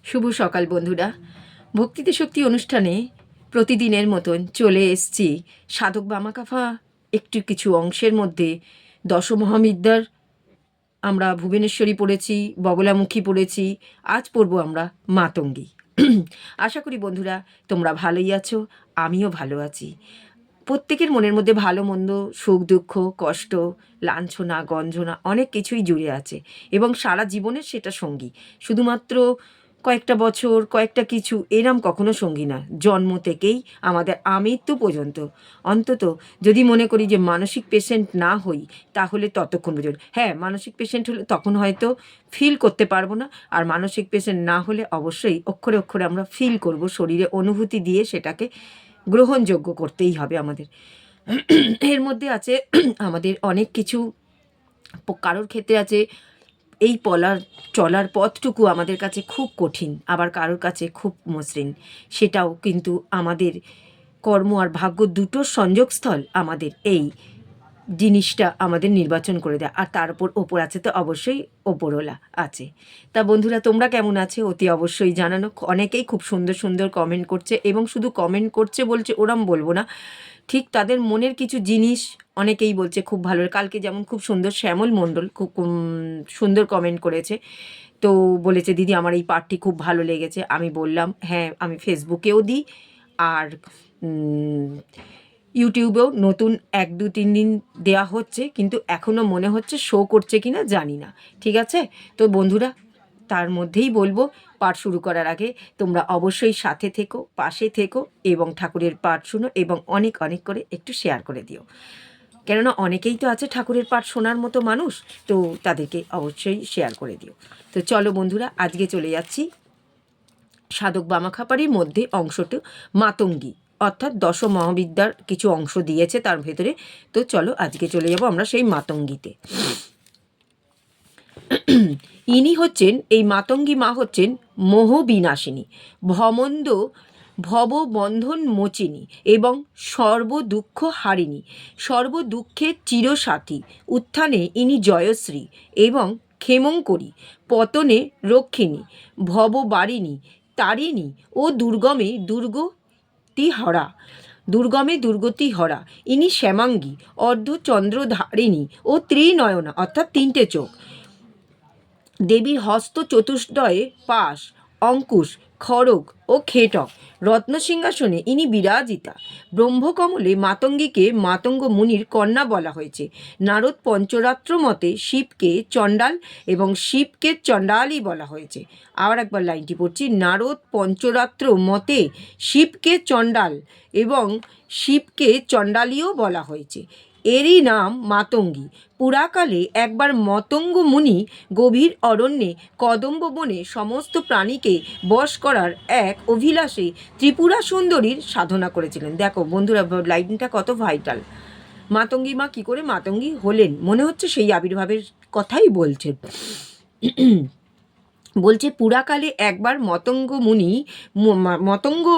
শুভ সকাল বন্ধুরা। ভক্তিতে শক্তি অনুষ্ঠানে প্রতিদিনের মতন চলে এসছি সাধক বামাকাফা একটু কিছু অংশের মধ্যে। দশমহাবিদ্যার আমরা ভুবনেশ্বরী পড়েছি, বগলামুখী পড়েছি, আজ পড়ব আমরা মাতঙ্গী। আশা করি বন্ধুরা তোমরা ভালোই আছো, আমিও ভালো আছি। প্রত্যেকের মনের মধ্যে ভালো মন্দ, সুখ দুঃখ, কষ্ট, লাঞ্ছনা গঞ্জনা অনেক কিছুই জুড়ে আছে এবং সারা জীবনের সেটা সঙ্গী। শুধুমাত্র কয়েকটা বছর, কয়েকটা কিছু এরম কখনো সঙ্গী না, জন্ম থেকেই আমাদের আমৃত্যু পর্যন্ত। অন্তত যদি মনে করি যে মানসিক পেশেন্ট না হই তাহলে ততক্ষণ পর্যন্ত, হ্যাঁ মানসিক পেশেন্ট হলে তখন হয়তো ফিল করতে পারবো না, আর মানসিক পেশেন্ট না হলে অবশ্যই অক্ষরে অক্ষরে আমরা ফিল করব, শরীরে অনুভূতি দিয়ে সেটাকে গ্রহণযোগ্য করতেই হবে আমাদের। এর মধ্যে আছে আমাদের অনেক কিছু, কারোর ক্ষেত্রে আছে এই চলার পথটুকু আমাদের কাছে খুব কঠিন, আবার কারোর কাছে খুব মসৃণ। সেটাও কিন্তু আমাদের কর্ম আর ভাগ্য দুটোর সংযোগস্থল আমাদের এই জিনিসটা আমাদের নির্বাচন করে দেয়। আর তার ওপর আছে তো অবশ্যই ওপরওয়ালা আছে। তা বন্ধুরা তোমরা কেমন আছে অতি অবশ্যই জানানো। অনেকেই খুব সুন্দর সুন্দর কমেন্ট করছে, এবং শুধু কমেন্ট করছে বলছে ওরম বলবো না, ঠিক তাদের মনের কিছু জিনিস অনেকেই বলছে খুব ভালো। কালকে যেমন খুব সুন্দর শ্যামল মণ্ডল খুব সুন্দর কমেন্ট করেছে, তো বলেছে দিদি আমার এই পার্টটি খুব ভালো লেগেছে। আমি বললাম হ্যাঁ আমি ফেসবুকেও দিই, আর ইউটিউবেও নতুন 1-2-3 দিন দেওয়া হচ্ছে, কিন্তু এখনও মনে হচ্ছে শো করছে কি না জানি না। ঠিক আছে, তো বন্ধুরা তার মধ্যেই বলবো পাঠ শুরু করার আগে তোমরা অবশ্যই সাথে থেকো, পাশে থেকো এবং ঠাকুরের পাঠ শুনো, এবং অনেক অনেক করে একটু শেয়ার করে দিও, কেননা অনেকেই তো আছে ঠাকুরের পাঠ শোনার মতো মানুষ, তো তাদেরকে অবশ্যই শেয়ার করে দিও। তো চলো বন্ধুরা আজকে চলে যাচ্ছি সাধক বামাখ্যাপারীর মধ্যে অংশটি মাতঙ্গী, অর্থাৎ দশ মহাবিদ্যার কিছু অংশ দিয়েছে তার ভেতরে। তো চলো আজকে চলে যাব আমরা সেই মাতঙ্গীতে। ইনি হচ্ছেন, এই মাতঙ্গী মা হচ্ছেন মোহবিনাশিনী, ভববন্ধন মোচিনী এবং সর্বদুঃখ হারিণী, সর্বদুঃখের চিরসাথী। উত্থানে ইনি জয়শ্রী এবং ক্ষেমঙ্করী, পতনে রক্ষিণী, ভববারিণী, তারিণী ও দুর্গমে দুর্গতি হরা। ইনি শ্যামাঙ্গী, অর্ধচন্দ্রধারিণী ও ত্রিনয়না, অর্থাৎ 3টে চোখ। দেবীর হস্ত চতুষ্টয়ে পাশ, অঙ্কুশ, খড়গ ও খেটক। রত্নসিংহাসনে ইনি বিরাজিতা। ব্রহ্মকমলে মাতঙ্গীকে মাতঙ্গ মুনির কন্যা বলা হয়েছে। নারদ পঞ্চরাত্র মতে শিবকে চণ্ডাল এবং শিবকে চণ্ডালই বলা হয়েছে। আবার একবার লাইনটি পড়ছি, নারদ পঞ্চরাত্র মতে শিবকে চণ্ডাল এবং শিবকে চণ্ডালীও বলা হয়েছে। এরই নাম মাতঙ্গী। পুরাকালে একবার মতঙ্গ মুনি গভীর অরণ্যে কদম্ব বনে সমস্ত প্রাণীকে বশ করার এক অভিলাষে ত্রিপুরা সুন্দরীর সাধনা করেছিলেন। দেখো বন্ধুরা লাইনটা কত ভাইটাল। মাতঙ্গী মা কী করে মাতঙ্গী হলেন, মনে হচ্ছে সেই আবির্ভাবের কথাই বলছে। বলছে পুরাকালে একবার মতঙ্গ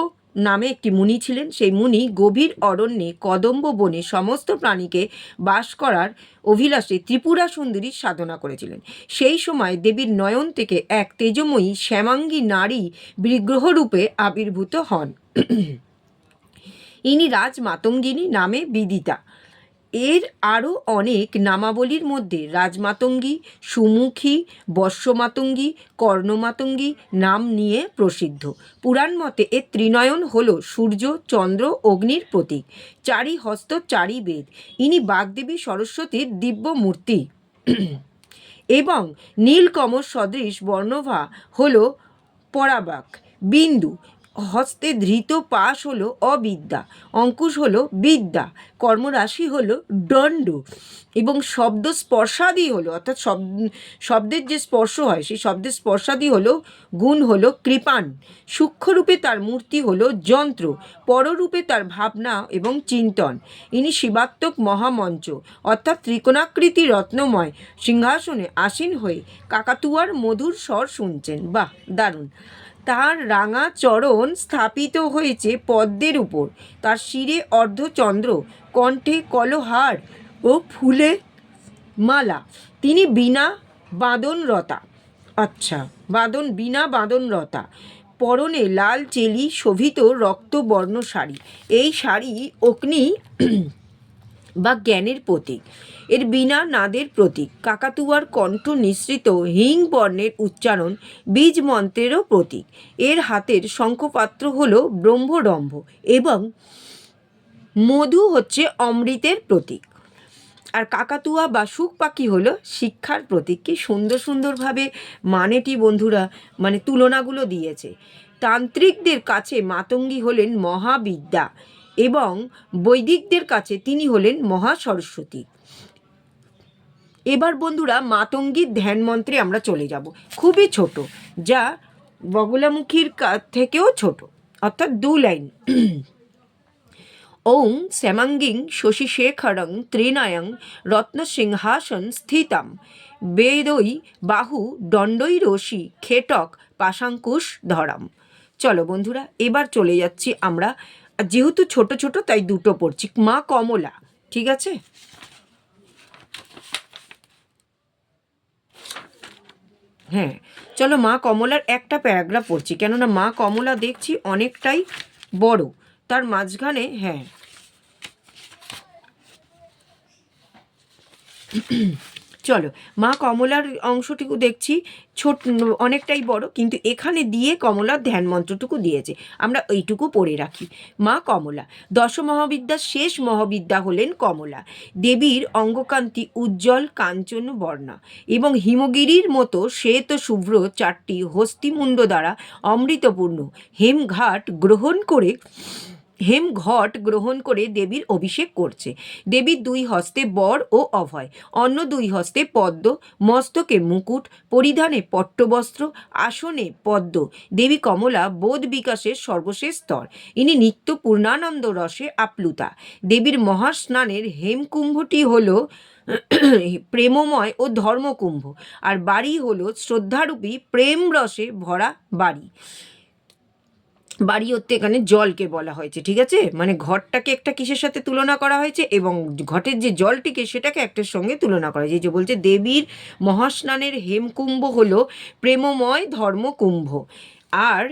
নামে একটি মুনি ছিলেন। সেই মুনি গভীর অরণ্যে কদম্ব বনে সমস্ত প্রাণীকে বাস করার অভিলাষে ত্রিপুরা সুন্দরীর সাধনা করেছিলেন। সেই সময় দেবীর নয়ন থেকে এক তেজময়ী শ্যামাঙ্গী নারী বিগ্রহরূপে আবির্ভূত হন। ইনি রাজমাতঙ্গিনী নামে বিদিতা। এর আরও অনেক নামাবলীর মধ্যে রাজমাতঙ্গী, সুমুখী, বর্ষমাতঙ্গী, কর্ণমাতঙ্গী নাম নিয়ে প্রসিদ্ধ। পুরাণ মতে এর ত্রিনয়ন হল সূর্য, চন্দ্র, অগ্নির প্রতীক। চারি হস্ত, চারি বেদ। ইনি বাগদেবী সরস্বতীর দিব্য মূর্তি এবং নীলকমল সদৃশ বর্ণভা হল পরাবাক। বিন্দু হস্তে ধৃত পাশ হলো অবিদ্যা, অঙ্কুশ হলো বিদ্যা, কর্মরাশি হলো দণ্ড এবং শব্দ স্পর্শাদি হলো, অর্থাৎ শব্দের যে স্পর্শ হয় সেই শব্দের স্পর্শাদি হলো গুণ হলো কৃপাণ। সূক্ষ্মরূপে তার মূর্তি হলো যন্ত্র, পররূপে তার ভাবনা এবং চিন্তন। ইনি শিবাত্মক মহামঞ্চ, অর্থাৎ ত্রিকোণাকৃতি রত্নময় সিংহাসনে আসীন হয়ে কাকাতুয়ার মধুর স্বর শুনছেন। বাহ, দারুণ। তার রাঙা চরণ স্থাপিত হয়েছে পদ্মের উপর, তার শিরে অর্ধচন্দ্র, কণ্ঠে কলহার ও ফুলে মালা। তিনি বীণা বাদনরতা, আচ্ছা, বাঁধন বিনা বাঁধনরতা, পরনে লাল চেলি শোভিত রক্তবর্ণ শাড়ি। এই শাড়ি অগ্নি বা জ্ঞানের প্রতীক, এর বিনা নাদের প্রতীক, কাকাতুয়ার কণ্ঠ নিঃসৃত হিং বর্ণের উচ্চারণ বীজ মন্ত্রেরও প্রতীক। এর হাতের শঙ্খপাত্র হল ব্রহ্মরম্ভ এবং মধু হচ্ছে অমৃতের প্রতীক। আর কাকাতুয়া বা সুখ পাখি হলো শিক্ষার প্রতীক। কি সুন্দর সুন্দরভাবে মানেটি বন্ধুরা মানে তুলনাগুলো দিয়েছে। তান্ত্রিকদের কাছে মাতঙ্গী হলেন মহাবিদ্যা এবং বৈদিকদের কাছে তিনি হলেন মহা সরস্বতী। এবার বন্ধুরা মাতঙ্গীর ধ্যান মন্ত্রে আমরা চলে যাব, খুবই ছোট, যা বগলামুখীর থেকেও ছোট, অর্থাৎ 2 লাইন। ওং শ্যামাঙ্গিং শশীশেখরং ত্রিনয়ং রত্নসিংহাসন স্থিতম বেদৈ বাহু দণ্ডৈরসি খেটক পাশাঙ্কুশ ধরাম। চলো বন্ধুরা, এবার চলে যাচ্ছি আমরা, যেহেতু ছোট ছোট তাই দুটো পড়ছি। মা কমলা, ঠিক আছে? হ্যাঁ, চলো মা কমলার একটা প্যারাগ্রাফ পড়ছি, কেননা মা কমলা দেখছি অনেকটাই বড়, তার মাঝখানে হ্যাঁ চলো মা কমলার অংশটুকু দেখছি ছোট, অনেকটাই বড়, কিন্তু এখানে দিয়ে কমলার ধ্যান মন্ত্রটুকু দিয়েছে, আমরা এইটুকু পড়ে রাখি। মা কমলা, দশ মহাবিদ্যার শেষ মহাবিদ্যা হলেন কমলা। দেবীর অঙ্গকান্তি উজ্জ্বল কাঞ্চন বর্ণা এবং হিমগিরির মতো শ্বেত শুভ্র 4টি হস্তিমুণ্ড দ্বারা অমৃতপূর্ণ হেমঘট গ্রহণ করে দেবীর অভিষেক করছে। দেবীর 2 হস্তে বর ও অভয়, অন্য 2 হস্তে পদ্ম, মস্তকে মুকুট, পরিধানে পট্টবস্ত্র, আসনে পদ্ম। দেবী কমলা বোধ বিকাশের সর্বশেষ স্তর, ইনি নিত্য পূর্ণানন্দ রসে আপ্লুতা। দেবীর মহাস্নানের হেমকুম্ভটি হল প্রেমময় ও ধর্মকুম্ভ, আর বাড়ি হল শ্রদ্ধারূপী প্রেম রসে ভরা বাড়ি। বাড়ি হতে এখানে জলকে বলা হয়েছে, ঠিক আছে? মানে ঘরটাকে একটা কিসের সাথে তুলনা করা হয়েছে এবং ঘটের যে জলটিকে সেটাকে একটার সঙ্গে তুলনা করা হয়েছে। যে বলছে দেবীর মহাস্নানের হেমকুম্ভ হলো প্রেমময় ধর্মকুম্ভ, আর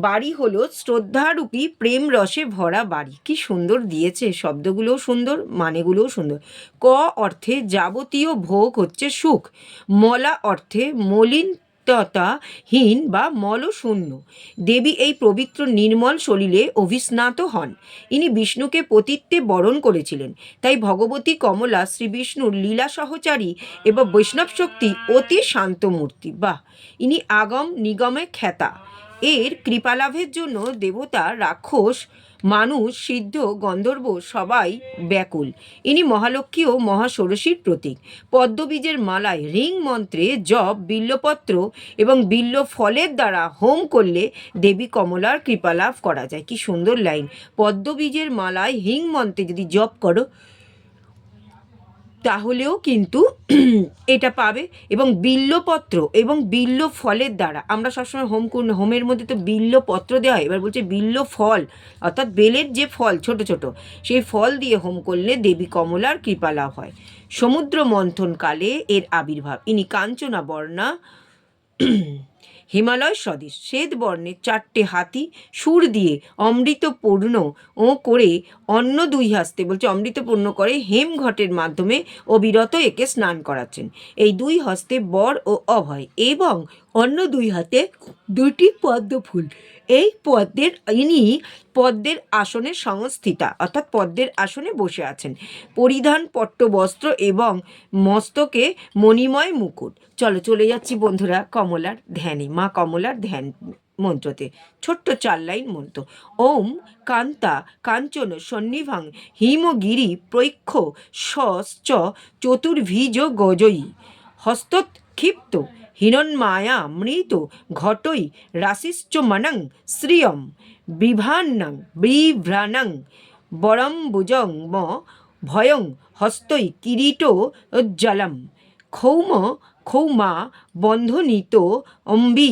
বাড়ি হলো শ্রদ্ধারূপী প্রেম রসে ভরা বাড়ি। কি সুন্দর দিয়েছে, শব্দগুলোও সুন্দর, মানেগুলোও সুন্দর। ক অর্থে যাবতীয় ভোগ হচ্ছে সুখ, মলা অর্থে মলিনতাহীন বা মলশূন্য। দেবী এই পবিত্র নির্মল সলিলে অভিস্নাত হন। ইনি বিষ্ণুকে পতিত্বে বরণ করেছিলেন, তাই ভগবতী কমলা শ্রী বিষ্ণুর লীলা সহচারী এবং বৈষ্ণব শক্তি অতি শান্ত মূর্তি। বাহ, ইনি আগম নিগমে খ্যাতা। এর কৃপালাভের জন্য দেবতা, রাক্ষস, মানুষ, সিদ্ধ, গন্ধর্ব সবাই ব্যাকুল। ইনি মহালক্ষ্মী ও মহাষোড়শীর প্রতীক। পদ্মবীজের মালায় রিং মন্ত্রে জপ, বিল্লপত্র এবং বিল্ল ফলের দ্বারা হোম করলে দেবী কমলার কৃপালাভ করা যায়। কি সুন্দর লাইন! পদ্মবীজের মালায় হিং মন্ত্রে যদি জপ করো তাহলেও কিন্তু এটা পাবে, এবং বিল্লপত্র এবং বিল্ল ফলের দ্বারা, আমরা সবসময় হোমের মধ্যে তো বিল্লপত্র দেওয়া হয়, এবার বলছে বিল্ল ফল, অর্থাৎ বেলের যে ফল ছোট ছোট, সেই ফল দিয়ে হোম করলে দেবী কমলার কৃপা লাভ হয়। সমুদ্র মন্থনকালে এর আবির্ভাব। ইনি কাঞ্চনা বর্ণা, হিমালয় সদৃশ, শ্বেত বর্ণের 4টে হাতি সুর দিয়ে অমৃতপূর্ণ ও করে অন্য 2 হস্তে বলছে অমৃতপূর্ণ করে হেমঘটের মাধ্যমে অবিরত একে স্নান করাচ্ছেন। এই 2 হস্তে বর ও অভয় এবং অন্য 2 হাতে 2টি পদ্ম ফুল। এই ইনি পদ্মের আসনে সংস্থিতা, অর্থাৎ পদ্মের আসনে বসে আছেন। পরিধান পট্টবস্ত্র এবং মস্তকে মণিময় মুকুট। চলো চলে যাচ্ছি বন্ধুরা কমলার ধ্যানে, মা কমলার ধ্যান মন্ত্রতে। ছোট্ট 4 লাইন মন্ত্র। ওম কান্তা কাঞ্চন সন্নিভাং হিমগিরি প্রৈক্ষ সশ্চ চতুর্ভীজ গজয়ী হস্তক্ষিপ্ত হিরণ্মায়া মৃত ঘটৈ রাশিশ্চ মনং শ্রিয়ম বিভ্রাণং বরম্বুজং ম ভয়ং হস্তৈ কিরীটোজ্জ্বলম খৌমা বন্ধনীত অম্বি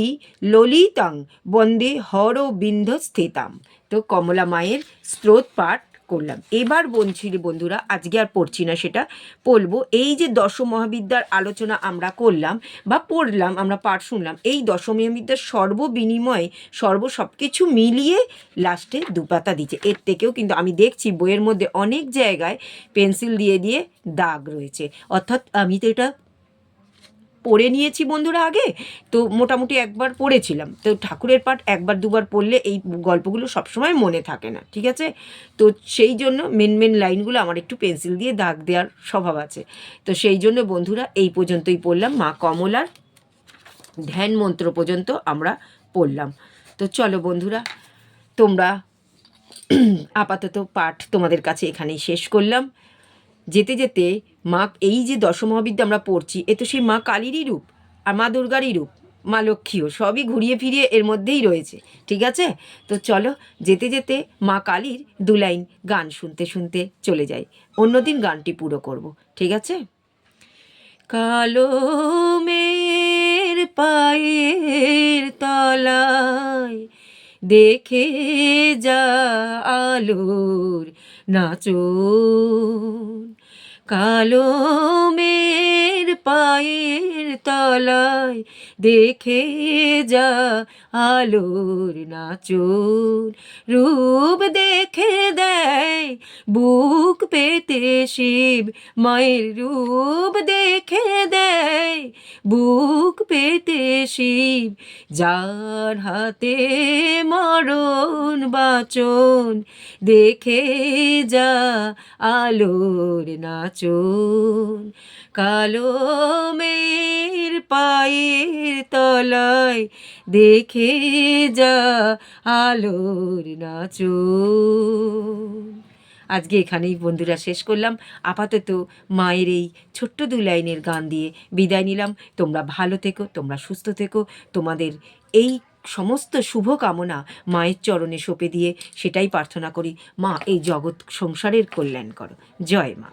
ললিতাং বন্দে হরবিন্দ স্থিতাম। তো কমলা মায়ের স্ত্রোত পাঠ করলাম। এবার বলছি রে বন্ধুরা, আজকে আর পড়ছি না, সেটা বলবো। এই যে দশ মহাবিদ্যার আলোচনা আমরা করলাম বা পড়লাম, আমরা পাঠ শুনলাম, এই দশ মহাবিদ্যার সর্ববিনিময়ে সব কিছু মিলিয়ে লাস্টে 2 পাতা দিচ্ছে। এর থেকেও কিন্তু আমি দেখছি বইয়ের মধ্যে অনেক জায়গায় পেন্সিল দিয়ে দিয়ে দাগ রয়েছে, অর্থাৎ আমি তো এটা পড়ে নিয়েছি বন্ধুরা আগে, তো মোটামুটি একবার পড়েছিলাম। তো ঠাকুরের পাঠ একবার দুবার পড়লে এই গল্পগুলো সবসময় মনে থাকে না, ঠিক আছে? তো সেই জন্য মেন লাইনগুলো আমার একটু পেন্সিল দিয়ে দাগ দেওয়ার স্বভাব আছে। তো সেই জন্য বন্ধুরা এই পর্যন্তই পড়লাম, মা কমলার ধ্যান মন্ত্র পর্যন্ত আমরা পড়লাম। তো চলো বন্ধুরা, তোমরা আপাতত পাঠ তোমাদের কাছে এখানেই শেষ করলাম। যেতে যেতে মা, এই যে দশমহাবিদ্যা আমরা পড়ছি, এ তো সেই মা কালীরই রূপ আর মা দুর্গারই রূপ, মা লক্ষ্মীও, সবই ঘুরিয়ে ফিরিয়ে এর মধ্যেই রয়েছে, ঠিক আছে? তো চলো যেতে যেতে মা কালীর 2 লাইন গান শুনতে শুনতে চলে যাই। অন্যদিন গানটি পুরো করব, ঠিক আছে? কালো মেয়ের পায়ের তলায় দেখে যা আলোর নাচন, কালো মেয়ের পায়ের তলায় দেখে যা আলোর নাচন, রূপ দেখে দেয় বুক পেতে শিব, মায়ের রূপ দেখে দেয় বুক পেতে শিব, যার হাতে মরণ বাচন, দেখে যা আলোর নাচন, কালো মেয়ের পায়ের তলায় দেখে যা আলোর নাচন। আজকে এখানেই বন্ধুরা শেষ করলাম। আপাতত মায়ের এই ছোট্ট 2 লাইনের গান দিয়ে বিদায় নিলাম। তোমরা ভালো থেকো, তোমরা সুস্থ থেকো, তোমাদের এই সমস্ত শুভকামনা মায়ের চরণে সঁপে দিয়ে সেটাই প্রার্থনা করি, মা এই জগৎ সংসারের কল্যাণ করো। জয় মা।